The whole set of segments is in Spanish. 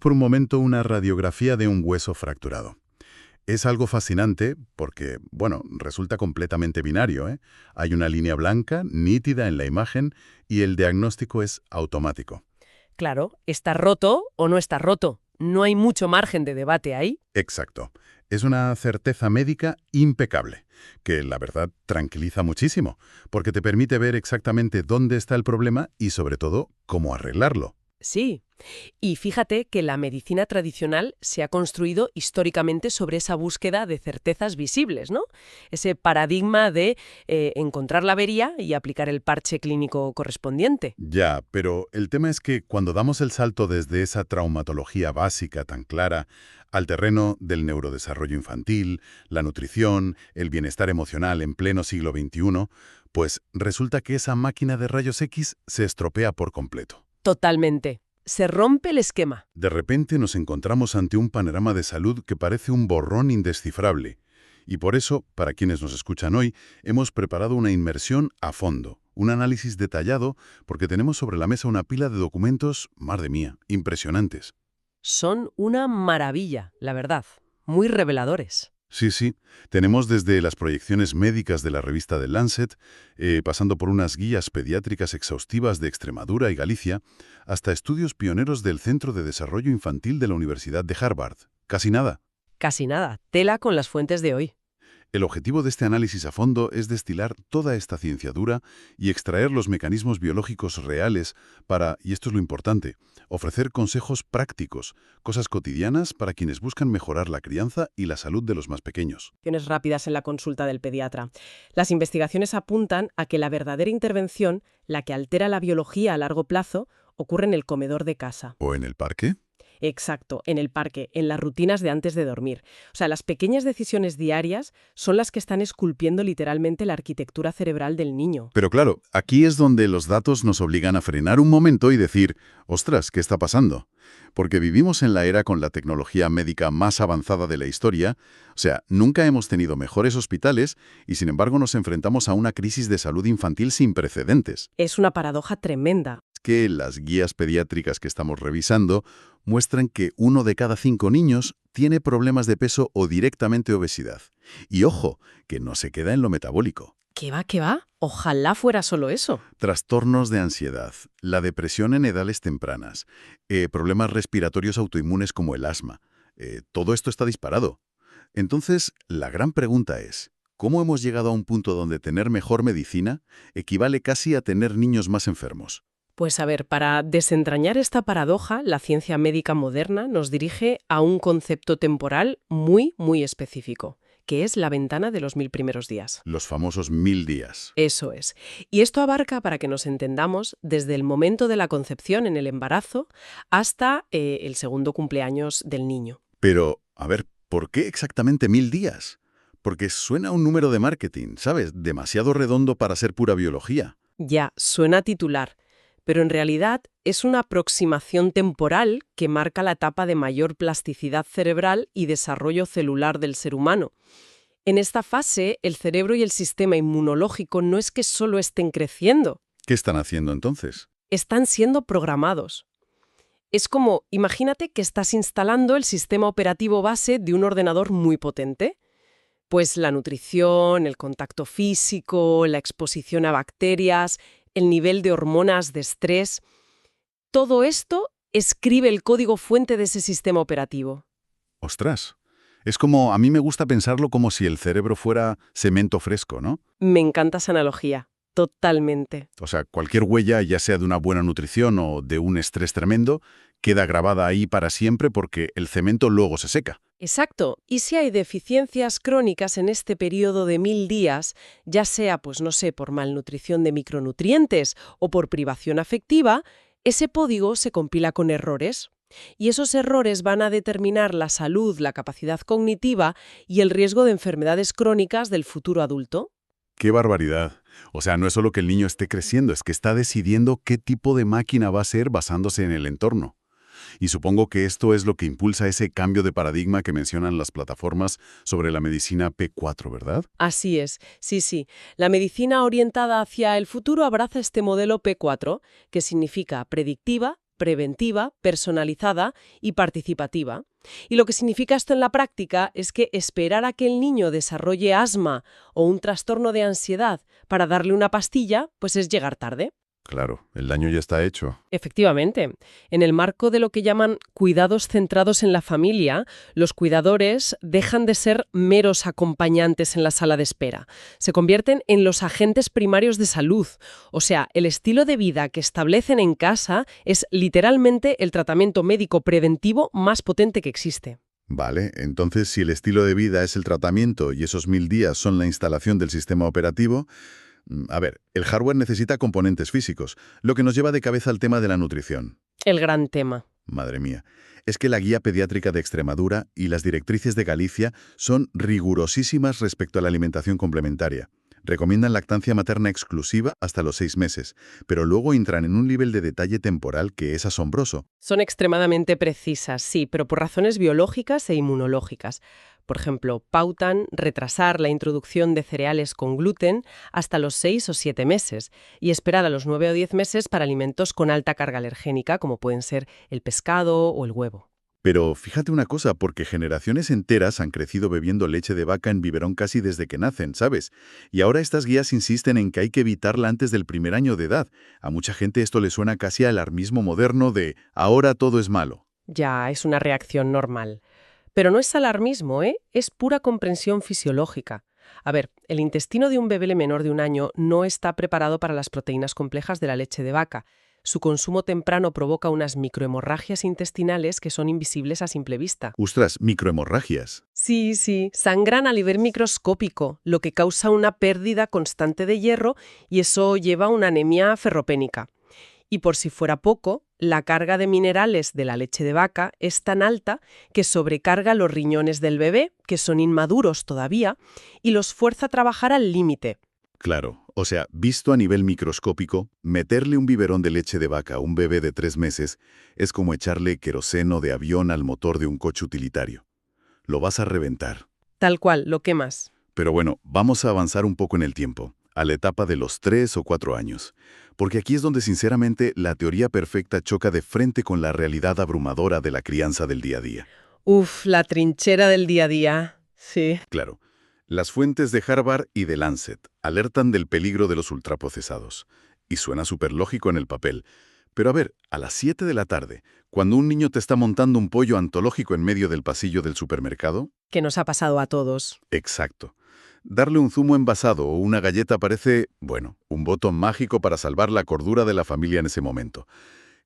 por un momento una radiografía de un hueso fracturado. Es algo fascinante porque, bueno, resulta completamente binario, ¿eh? Hay una línea blanca, nítida en la imagen, y el diagnóstico es automático. Claro, está roto o no está roto. No hay mucho margen de debate ahí. Exacto. Es una certeza médica impecable, que la verdad tranquiliza muchísimo, porque te permite ver exactamente dónde está el problema y, sobre todo, cómo arreglarlo. Sí. Y fíjate que la medicina tradicional se ha construido históricamente sobre esa búsqueda de certezas visibles, ¿no? Ese paradigma de encontrar la avería y aplicar el parche clínico correspondiente. Ya, pero el tema es que cuando damos el salto desde esa traumatología básica tan clara al terreno del neurodesarrollo infantil, la nutrición, el bienestar emocional en pleno siglo XXI, pues resulta que esa máquina de rayos X se estropea por completo. Totalmente. Se rompe el esquema. De repente nos encontramos ante un panorama de salud que parece un borrón indescifrable. Y por eso, para quienes nos escuchan hoy, hemos preparado una inmersión a fondo, un análisis detallado, porque tenemos sobre la mesa una pila de documentos, madre mía, impresionantes. Son una maravilla, la verdad. Muy reveladores. Sí, sí. Tenemos desde las proyecciones médicas de la revista The Lancet, pasando por unas guías pediátricas exhaustivas de Extremadura y Galicia, hasta estudios pioneros del Centro de Desarrollo Infantil de la Universidad de Harvard. Casi nada. Casi nada. Tela con las fuentes de hoy. El objetivo de este análisis a fondo es destilar toda esta ciencia dura y extraer los mecanismos biológicos reales para, y esto es lo importante, ofrecer consejos prácticos, cosas cotidianas para quienes buscan mejorar la crianza y la salud de los más pequeños. Acciones rápidas en la consulta del pediatra. Las investigaciones apuntan a que la verdadera intervención, la que altera la biología a largo plazo, ocurre en el comedor de casa. ¿O en el parque? Exacto, en el parque, en las rutinas de antes de dormir. O sea, las pequeñas decisiones diarias son las que están esculpiendo literalmente la arquitectura cerebral del niño. Pero claro, aquí es donde los datos nos obligan a frenar un momento y decir, ostras, ¿qué está pasando? Porque vivimos en la era con la tecnología médica más avanzada de la historia, o sea, nunca hemos tenido mejores hospitales y sin embargo nos enfrentamos a una crisis de salud infantil sin precedentes. Es una paradoja tremenda. Que las guías pediátricas que estamos revisando muestran que 1 de cada 5 niños tiene problemas de peso o directamente obesidad. Y ojo, que no se queda en lo metabólico. ¿Qué va, qué va? Ojalá fuera solo eso. Trastornos de ansiedad, la depresión en edades tempranas, problemas respiratorios autoinmunes como el asma. Todo esto está disparado. Entonces, la gran pregunta es, ¿cómo hemos llegado a un punto donde tener mejor medicina equivale casi a tener niños más enfermos? Pues a ver, para desentrañar esta paradoja, la ciencia médica moderna nos dirige a un concepto temporal muy, muy específico, que es la ventana de los 1000 primeros días. Los famosos 1000 días. Eso es. Y esto abarca, para que nos entendamos, desde el momento de la concepción en el embarazo hasta el segundo cumpleaños del niño. Pero, a ver, ¿por qué exactamente 1000 días? Porque suena a un número de marketing, ¿sabes? Demasiado redondo para ser pura biología. Ya, suena titular, pero en realidad es una aproximación temporal que marca la etapa de mayor plasticidad cerebral y desarrollo celular del ser humano. En esta fase, el cerebro y el sistema inmunológico no es que solo estén creciendo, ¿Qué están haciendo entonces? están siendo programados. Es como, imagínate que estás instalando el sistema operativo base de un ordenador muy potente. Pues la nutrición, el contacto físico, la exposición a bacterias, el nivel de hormonas de estrés, todo esto escribe el código fuente de ese sistema operativo. Ostras. Es como, a mí me gusta pensarlo como si el cerebro fuera cemento fresco, ¿no? Me encanta esa analogía, totalmente. O sea, cualquier huella, ya sea de una buena nutrición o de un estrés tremendo, queda grabada ahí para siempre porque el cemento luego se seca. Exacto. Y si hay deficiencias crónicas en este periodo de 1000 días, ya sea, pues no sé, por malnutrición de micronutrientes o por privación afectiva, ese código se compila con errores. Y esos errores van a determinar la salud, la capacidad cognitiva y el riesgo de enfermedades crónicas del futuro adulto. ¡Qué barbaridad! O sea, no es solo que el niño esté creciendo, es que está decidiendo qué tipo de máquina va a ser basándose en el entorno. Y supongo que esto es lo que impulsa ese cambio de paradigma que mencionan las plataformas sobre la medicina P4, ¿verdad? Así es, sí, sí. La medicina orientada hacia el futuro abraza este modelo P4, que significa predictiva, preventiva, personalizada y participativa. Y lo que significa esto en la práctica es que esperar a que el niño desarrolle asma o un trastorno de ansiedad para darle una pastilla, pues es llegar tarde. Claro, el daño ya está hecho. Efectivamente, en el marco de lo que llaman cuidados centrados en la familia, los cuidadores dejan de ser meros acompañantes en la sala de espera. Se convierten en los agentes primarios de salud. O sea, el estilo de vida que establecen en casa es literalmente el tratamiento médico preventivo más potente que existe. Vale, entonces si el estilo de vida es el tratamiento y esos 1000 días son la instalación del sistema operativo, a ver, el hardware necesita componentes físicos, lo que nos lleva de cabeza al tema de la nutrición. El gran tema. Madre mía, es que la Guía Pediátrica de Extremadura y las directrices de Galicia son rigurosísimas respecto a la alimentación complementaria. Recomiendan lactancia materna exclusiva hasta los 6 meses, pero luego entran en un nivel de detalle temporal que es asombroso. Son extremadamente precisas, sí, pero por razones biológicas e inmunológicas. Por ejemplo, pautan retrasar la introducción de cereales con gluten hasta los 6 o 7 meses y esperar a los 9 o 10 meses para alimentos con alta carga alergénica, como pueden ser el pescado o el huevo. Pero fíjate una cosa, porque generaciones enteras han crecido bebiendo leche de vaca en biberón casi desde que nacen, ¿sabes? Y ahora estas guías insisten en que hay que evitarla antes del primer año de edad. A mucha gente esto le suena casi a alarmismo moderno de ahora todo es malo. Ya, es una reacción normal. Pero no es alarmismo, ¿eh? Es pura comprensión fisiológica. A ver, el intestino de un bebé menor de 1 año no está preparado para las proteínas complejas de la leche de vaca. Su consumo temprano provoca unas microhemorragias intestinales que son invisibles a simple vista. ¡Ostras, microhemorragias! Sí, sí, sangran a nivel microscópico, lo que causa una pérdida constante de hierro y eso lleva a una anemia ferropénica. Y por si fuera poco, la carga de minerales de la leche de vaca es tan alta que sobrecarga los riñones del bebé, que son inmaduros todavía, y los fuerza a trabajar al límite. Claro, o sea, visto a nivel microscópico, meterle un biberón de leche de vaca a un bebé de 3 meses es como echarle queroseno de avión al motor de un coche utilitario. Lo vas a reventar. Tal cual, lo quemas. Pero bueno, vamos a avanzar un poco en el tiempo, a la etapa de los 3 o 4 años. Porque aquí es donde sinceramente la teoría perfecta choca de frente con la realidad abrumadora de la crianza del día a día. Uf, la trinchera del día a día. Sí. Claro, las fuentes de Harvard y de Lancet alertan del peligro de los ultraprocesados. Y suena súper lógico en el papel. Pero a ver, a las 7 de la tarde, cuando un niño te está montando un pollo antológico en medio del pasillo del supermercado... Que nos ha pasado a todos. Exacto. Darle un zumo envasado o una galleta parece, bueno, un botón mágico para salvar la cordura de la familia en ese momento.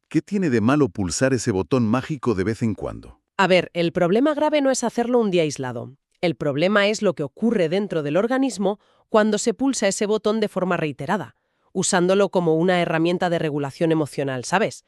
¿Qué tiene de malo pulsar ese botón mágico de vez en cuando? A ver, el problema grave no es hacerlo un día aislado. El problema es lo que ocurre dentro del organismo cuando se pulsa ese botón de forma reiterada, usándolo como una herramienta de regulación emocional, ¿sabes?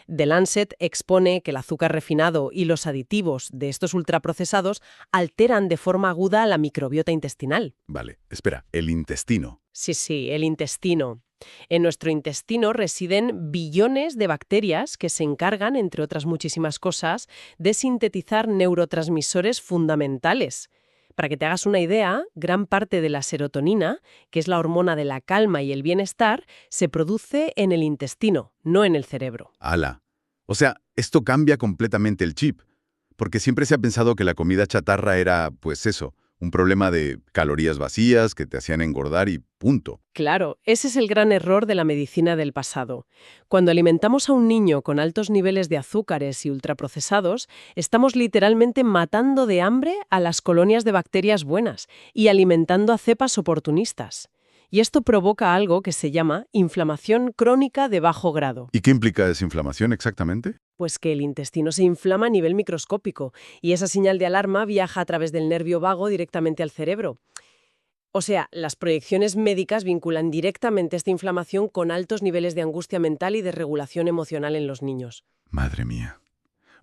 The Lancet expone que el azúcar refinado y los aditivos de estos ultraprocesados alteran de forma aguda la microbiota intestinal. Vale, espera, el intestino. Sí, el intestino. En nuestro intestino residen billones de bacterias que se encargan, entre otras muchísimas cosas, de sintetizar neurotransmisores fundamentales. Para que te hagas una idea, gran parte de la serotonina, que es la hormona de la calma y el bienestar, se produce en el intestino, no en el cerebro. ¡Hala! O sea, esto cambia completamente el chip. Porque siempre se ha pensado que la comida chatarra era, pues eso, un problema de calorías vacías que te hacían engordar y punto. Claro, ese es el gran error de la medicina del pasado. Cuando alimentamos a un niño con altos niveles de azúcares y ultraprocesados, estamos literalmente matando de hambre a las colonias de bacterias buenas y alimentando a cepas oportunistas. Y esto provoca algo que se llama inflamación crónica de bajo grado. ¿Y qué implica esa inflamación exactamente? Pues que el intestino se inflama a nivel microscópico y esa señal de alarma viaja a través del nervio vago directamente al cerebro. O sea, las proyecciones médicas vinculan directamente esta inflamación con altos niveles de angustia mental y de regulación emocional en los niños. Madre mía.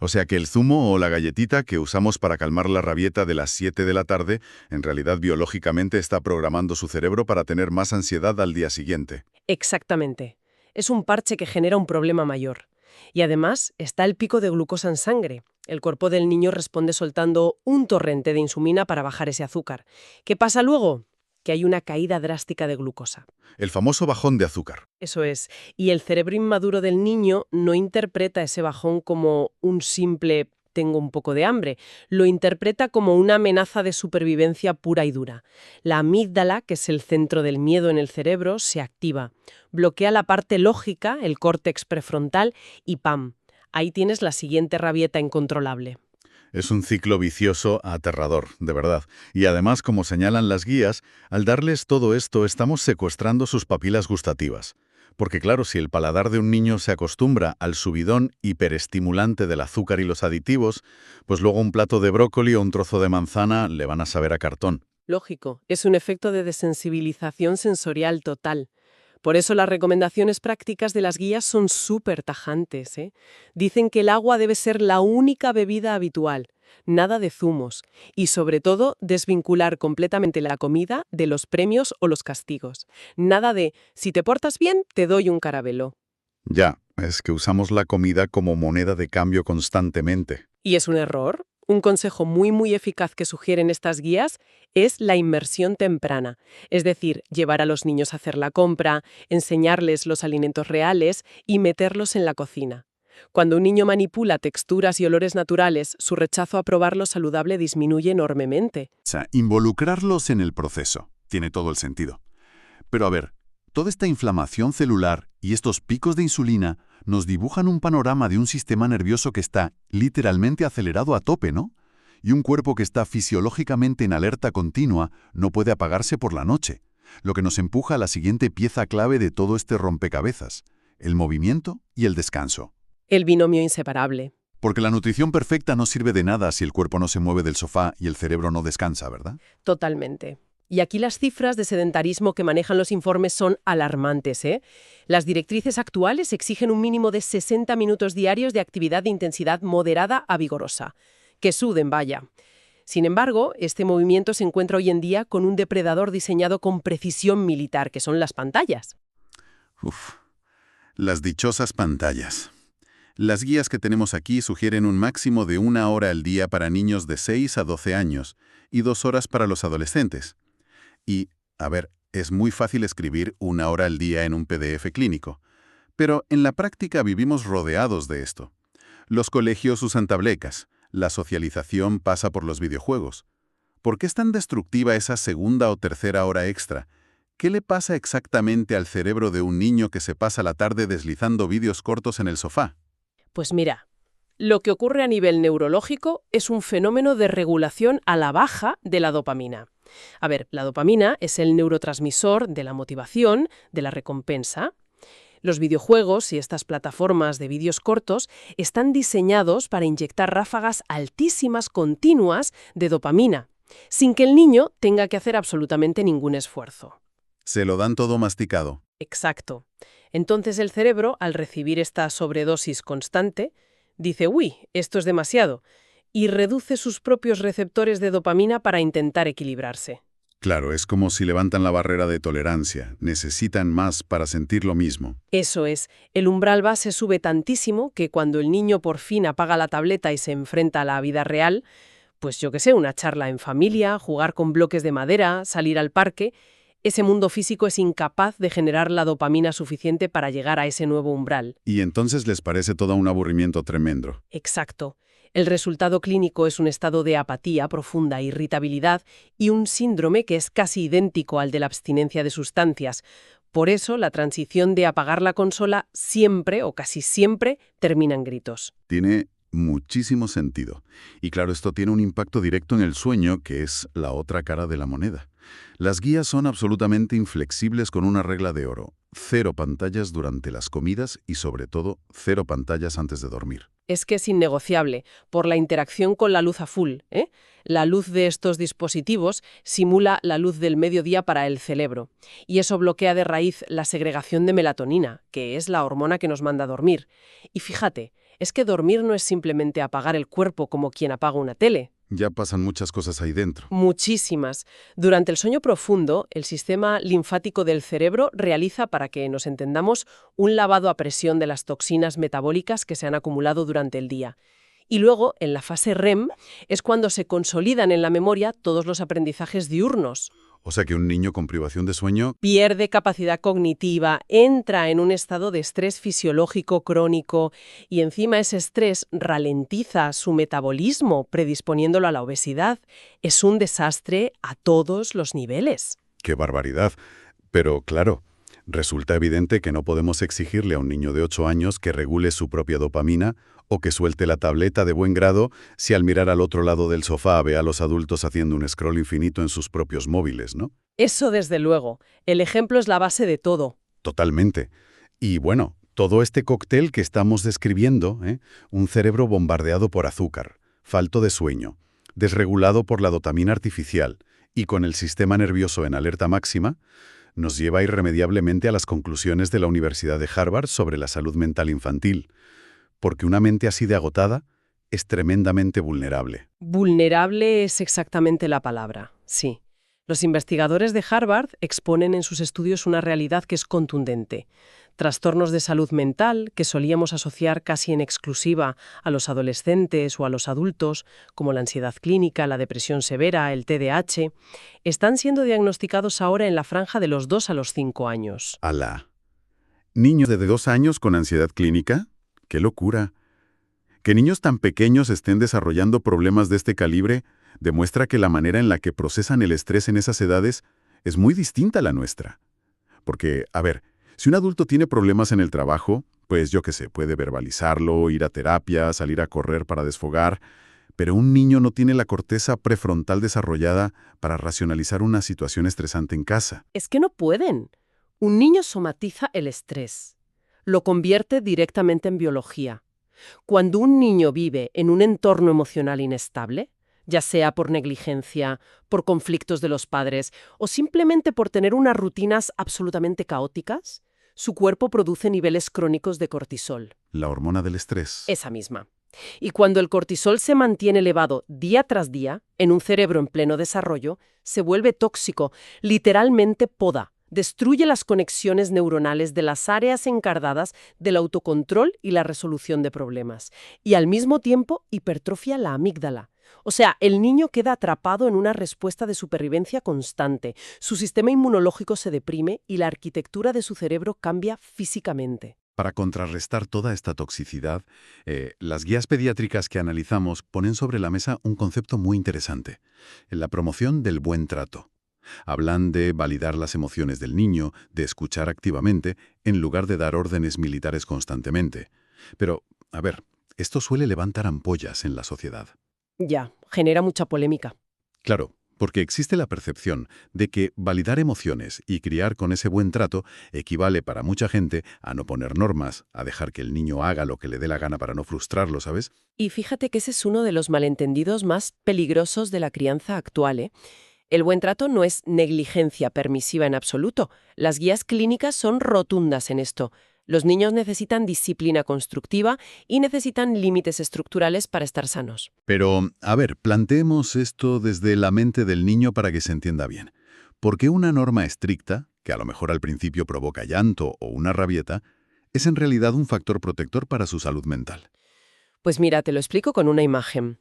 O sea que el zumo o la galletita que usamos para calmar la rabieta de las 7 de la tarde, en realidad biológicamente está programando su cerebro para tener más ansiedad al día siguiente. Exactamente. Es un parche que genera un problema mayor. Y además está el pico de glucosa en sangre. El cuerpo del niño responde soltando un torrente de insulina para bajar ese azúcar. ¿Qué pasa luego? que hay una caída drástica de glucosa. El famoso bajón de azúcar. Eso es. Y el cerebro inmaduro del niño no interpreta ese bajón como un simple tengo un poco de hambre. Lo interpreta como una amenaza de supervivencia pura y dura. La amígdala, que es el centro del miedo en el cerebro, se activa. Bloquea la parte lógica, el córtex prefrontal, y ¡pam! Ahí tienes la siguiente rabieta incontrolable. Es un ciclo vicioso aterrador, de verdad. Y además, como señalan las guías, al darles todo esto estamos secuestrando sus papilas gustativas. Porque claro, si el paladar de un niño se acostumbra al subidón hiperestimulante del azúcar y los aditivos, pues luego un plato de brócoli o un trozo de manzana le van a saber a cartón. Lógico, es un efecto de desensibilización sensorial total. Por eso las recomendaciones prácticas de las guías son súper tajantes, ¿eh? Dicen que el agua debe ser la única bebida habitual, nada de zumos, y sobre todo desvincular completamente la comida de los premios o los castigos. Nada de, si te portas bien, te doy un caramelo. Ya, es que usamos la comida como moneda de cambio constantemente. ¿Y es un error? Un consejo muy eficaz que sugieren estas guías es la inmersión temprana, es decir, llevar a los niños a hacer la compra, enseñarles los alimentos reales y meterlos en la cocina. Cuando un niño manipula texturas y olores naturales, su rechazo a probar lo saludable disminuye enormemente. O sea, involucrarlos en el proceso. Tiene todo el sentido. Pero a ver, toda esta inflamación celular y estos picos de insulina nos dibujan un panorama de un sistema nervioso que está literalmente acelerado a tope, ¿no? Y un cuerpo que está fisiológicamente en alerta continua no puede apagarse por la noche, lo que nos empuja a la siguiente pieza clave de todo este rompecabezas, el movimiento y el descanso. El binomio inseparable. Porque la nutrición perfecta no sirve de nada si el cuerpo no se mueve del sofá y el cerebro no descansa, ¿verdad? Totalmente. Y aquí las cifras de sedentarismo que manejan los informes son alarmantes, ¿eh? Las directrices actuales exigen un mínimo de 60 minutos diarios de actividad de intensidad moderada a vigorosa. Que suden, vaya. Sin embargo, este movimiento se encuentra hoy en día con un depredador diseñado con precisión militar, que son las pantallas. Las dichosas pantallas. Las guías que tenemos aquí sugieren un máximo de 1 hora al día para niños de 6 a 12 años y 2 horas para los adolescentes. Y, a ver, es muy fácil escribir 1 hora al día en un PDF clínico, pero en la práctica vivimos rodeados de esto. Los colegios usan tabletas, la socialización pasa por los videojuegos. ¿Por qué es tan destructiva esa segunda o tercera hora extra? ¿Qué le pasa exactamente al cerebro de un niño que se pasa la tarde deslizando vídeos cortos en el sofá? Pues mira, lo que ocurre a nivel neurológico es un fenómeno de regulación a la baja de la dopamina. A ver, la dopamina es el neurotransmisor de la motivación, de la recompensa. Los videojuegos y estas plataformas de vídeos cortos están diseñados para inyectar ráfagas altísimas continuas de dopamina, sin que el niño tenga que hacer absolutamente ningún esfuerzo. Se lo dan todo masticado. Exacto. Entonces el cerebro, al recibir esta sobredosis constante, dice, uy, esto es demasiado, y reduce sus propios receptores de dopamina para intentar equilibrarse. Claro, es como si levantan la barrera de tolerancia. Necesitan más para sentir lo mismo. Eso es, el umbral base sube tantísimo que cuando el niño por fin apaga la tableta y se enfrenta a la vida real, pues yo qué sé, una charla en familia, jugar con bloques de madera, salir al parque, ese mundo físico es incapaz de generar la dopamina suficiente para llegar a ese nuevo umbral. Y entonces les parece todo un aburrimiento tremendo. Exacto. El resultado clínico es un estado de apatía profunda, irritabilidad y un síndrome que es casi idéntico al de la abstinencia de sustancias. Por eso, la transición de apagar la consola siempre o casi siempre termina en gritos. Tiene muchísimo sentido. Y claro, esto tiene un impacto directo en el sueño, que es la otra cara de la moneda. Las guías son absolutamente inflexibles con una regla de oro. 0 pantallas durante las comidas y, sobre todo, 0 pantallas antes de dormir. Es que es innegociable, por la interacción con la luz azul, ¿eh? La luz de estos dispositivos simula la luz del mediodía para el cerebro, y eso bloquea de raíz la segregación de melatonina, que es la hormona que nos manda a dormir. Y fíjate, es que dormir no es simplemente apagar el cuerpo como quien apaga una tele. Ya pasan muchas cosas ahí dentro. Muchísimas. Durante el sueño profundo, el sistema linfático del cerebro realiza, para que nos entendamos, un lavado a presión de las toxinas metabólicas que se han acumulado durante el día. Y luego, en la fase REM, es cuando se consolidan en la memoria todos los aprendizajes diurnos. O sea que un niño con privación de sueño... Pierde capacidad cognitiva, entra en un estado de estrés fisiológico crónico y encima ese estrés ralentiza su metabolismo, predisponiéndolo a la obesidad. Es un desastre a todos los niveles. ¡Qué barbaridad! Pero claro, resulta evidente que no podemos exigirle a un niño de 8 años que regule su propia dopamina o que suelte la tableta de buen grado si al mirar al otro lado del sofá ve a los adultos haciendo un scroll infinito en sus propios móviles, ¿no? Eso desde luego. El ejemplo es la base de todo. Totalmente. Y bueno, todo este cóctel que estamos describiendo, un cerebro bombardeado por azúcar, falto de sueño, desregulado por la dopamina artificial y con el sistema nervioso en alerta máxima, nos lleva irremediablemente a las conclusiones de la Universidad de Harvard sobre la salud mental infantil, porque una mente así de agotada es tremendamente vulnerable. Vulnerable es exactamente la palabra, sí. Los investigadores de Harvard exponen en sus estudios una realidad que es contundente. Trastornos de salud mental, que solíamos asociar casi en exclusiva a los adolescentes o a los adultos, como la ansiedad clínica, la depresión severa, el TDAH, están siendo diagnosticados ahora en la franja de los 2 a los 5 años. ¡Hala! ¿Niños de 2 años con ansiedad clínica? ¡Qué locura! Que niños tan pequeños estén desarrollando problemas de este calibre demuestra que la manera en la que procesan el estrés en esas edades es muy distinta a la nuestra. Porque, a ver, si un adulto tiene problemas en el trabajo, pues yo qué sé, puede verbalizarlo, ir a terapia, salir a correr para desfogar, pero un niño no tiene la corteza prefrontal desarrollada para racionalizar una situación estresante en casa. Es que no pueden. Un niño somatiza el estrés. Lo convierte directamente en biología. Cuando un niño vive en un entorno emocional inestable, ya sea por negligencia, por conflictos de los padres o simplemente por tener unas rutinas absolutamente caóticas, su cuerpo produce niveles crónicos de cortisol. La hormona del estrés. Esa misma. Y cuando el cortisol se mantiene elevado día tras día, en un cerebro en pleno desarrollo, se vuelve tóxico, literalmente poda. Destruye las conexiones neuronales de las áreas encargadas del autocontrol y la resolución de problemas. Y al mismo tiempo hipertrofia la amígdala. O sea, el niño queda atrapado en una respuesta de supervivencia constante. Su sistema inmunológico se deprime y la arquitectura de su cerebro cambia físicamente. Para contrarrestar toda esta toxicidad, las guías pediátricas que analizamos ponen sobre la mesa un concepto muy interesante: la promoción del buen trato. Hablan de validar las emociones del niño, de escuchar activamente, en lugar de dar órdenes militares constantemente. Pero, a ver, esto suele levantar ampollas en la sociedad. Ya, genera mucha polémica. Claro, porque existe la percepción de que validar emociones y criar con ese buen trato equivale para mucha gente a no poner normas, a dejar que el niño haga lo que le dé la gana para no frustrarlo, ¿sabes? Y fíjate que ese es uno de los malentendidos más peligrosos de la crianza actual, ¿eh? El buen trato no es negligencia permisiva en absoluto. Las guías clínicas son rotundas en esto. Los niños necesitan disciplina constructiva y necesitan límites estructurales para estar sanos. Pero, a ver, planteemos esto desde la mente del niño para que se entienda bien. ¿Por qué una norma estricta, que a lo mejor al principio provoca llanto o una rabieta, es en realidad un factor protector para su salud mental? Pues mira, te lo explico con una imagen.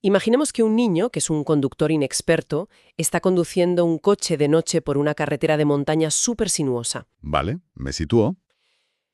Imaginemos que un niño, que es un conductor inexperto, está conduciendo un coche de noche por una carretera de montaña súper sinuosa. Vale, me sitúo.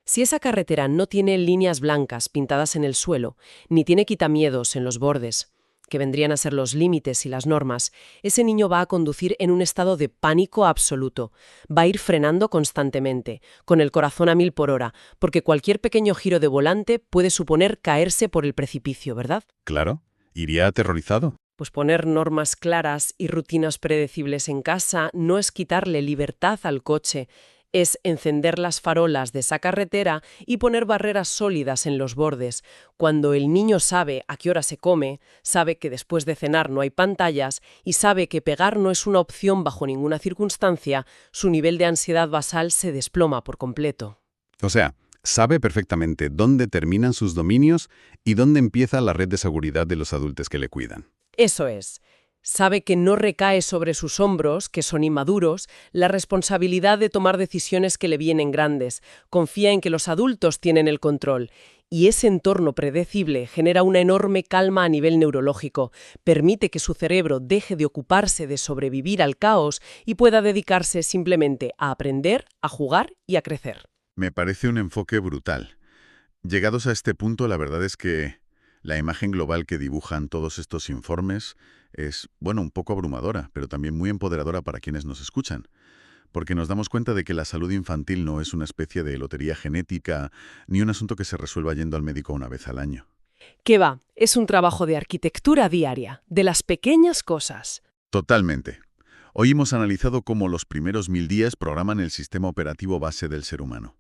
Si esa carretera no tiene líneas blancas pintadas en el suelo, ni tiene quitamiedos en los bordes, que vendrían a ser los límites y las normas, ese niño va a conducir en un estado de pánico absoluto. Va a ir frenando constantemente, con el corazón a 1000 por hora, porque cualquier pequeño giro de volante puede suponer caerse por el precipicio, ¿verdad? Claro, iría aterrorizado. Pues poner normas claras y rutinas predecibles en casa no es quitarle libertad al coche, es encender las farolas de esa carretera y poner barreras sólidas en los bordes. Cuando el niño sabe a qué hora se come, sabe que después de cenar no hay pantallas y sabe que pegar no es una opción bajo ninguna circunstancia, su nivel de ansiedad basal se desploma por completo. O sea, sabe perfectamente dónde terminan sus dominios y dónde empieza la red de seguridad de los adultos que le cuidan. Eso es. Sabe que no recae sobre sus hombros, que son inmaduros, la responsabilidad de tomar decisiones que le vienen grandes. Confía en que los adultos tienen el control. Y ese entorno predecible genera una enorme calma a nivel neurológico, permite que su cerebro deje de ocuparse de sobrevivir al caos y pueda dedicarse simplemente a aprender, a jugar y a crecer. Me parece un enfoque brutal. Llegados a este punto, la verdad es que la imagen global que dibujan todos estos informes es, bueno, un poco abrumadora, pero también muy empoderadora para quienes nos escuchan, porque nos damos cuenta de que la salud infantil no es una especie de lotería genética ni un asunto que se resuelva yendo al médico una vez al año. ¿Qué va? Es un trabajo de arquitectura diaria, de las pequeñas cosas. Totalmente. Hoy hemos analizado cómo los primeros 1000 días programan el sistema operativo base del ser humano.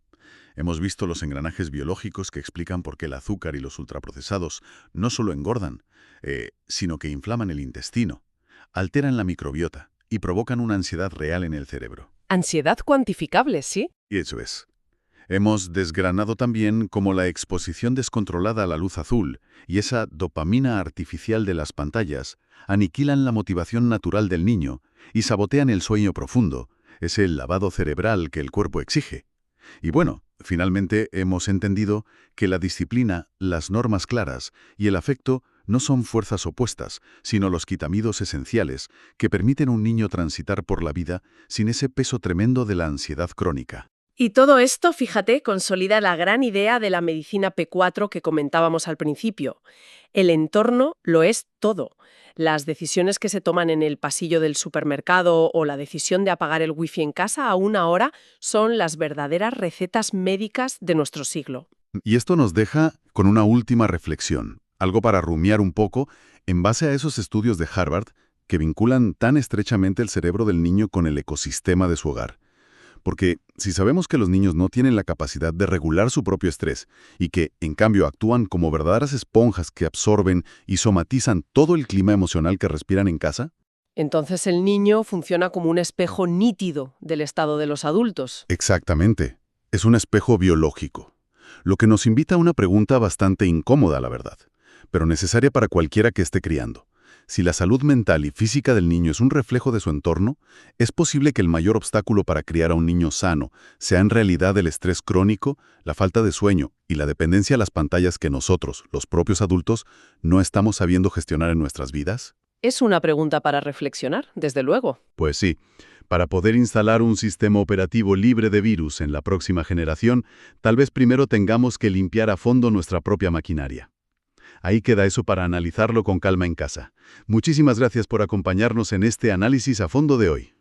Hemos visto los engranajes biológicos que explican por qué el azúcar y los ultraprocesados no solo engordan, sino que inflaman el intestino, alteran la microbiota y provocan una ansiedad real en el cerebro. Ansiedad cuantificable, ¿sí? Y eso es. Hemos desgranado también cómo la exposición descontrolada a la luz azul y esa dopamina artificial de las pantallas aniquilan la motivación natural del niño y sabotean el sueño profundo, ese lavado cerebral que el cuerpo exige. Y bueno, finalmente hemos entendido que la disciplina, las normas claras y el afecto no son fuerzas opuestas, sino los quitamidos esenciales que permiten a un niño transitar por la vida sin ese peso tremendo de la ansiedad crónica. Y todo esto, fíjate, consolida la gran idea de la medicina P4 que comentábamos al principio. El entorno lo es todo. Las decisiones que se toman en el pasillo del supermercado o la decisión de apagar el wifi en casa a una hora son las verdaderas recetas médicas de nuestro siglo. Y esto nos deja con una última reflexión, algo para rumiar un poco en base a esos estudios de Harvard que vinculan tan estrechamente el cerebro del niño con el ecosistema de su hogar. Porque si sabemos que los niños no tienen la capacidad de regular su propio estrés y que, en cambio, actúan como verdaderas esponjas que absorben y somatizan todo el clima emocional que respiran en casa, Entonces el niño funciona como un espejo nítido del estado de los adultos. exactamente, es un espejo biológico. Lo que nos invita a una pregunta bastante incómoda, la verdad, pero necesaria para cualquiera que esté criando. Si la salud mental y física del niño es un reflejo de su entorno, es posible que el mayor obstáculo para criar a un niño sano sea en realidad el estrés crónico, la falta de sueño y la dependencia a las pantallas que nosotros, los propios adultos, no estamos sabiendo gestionar en nuestras vidas. Es una pregunta para reflexionar, desde luego. Pues sí, para poder instalar un sistema operativo libre de virus en la próxima generación, tal vez primero tengamos que limpiar a fondo nuestra propia maquinaria. Ahí queda eso para analizarlo con calma en casa. Muchísimas gracias por acompañarnos en este análisis a fondo de hoy.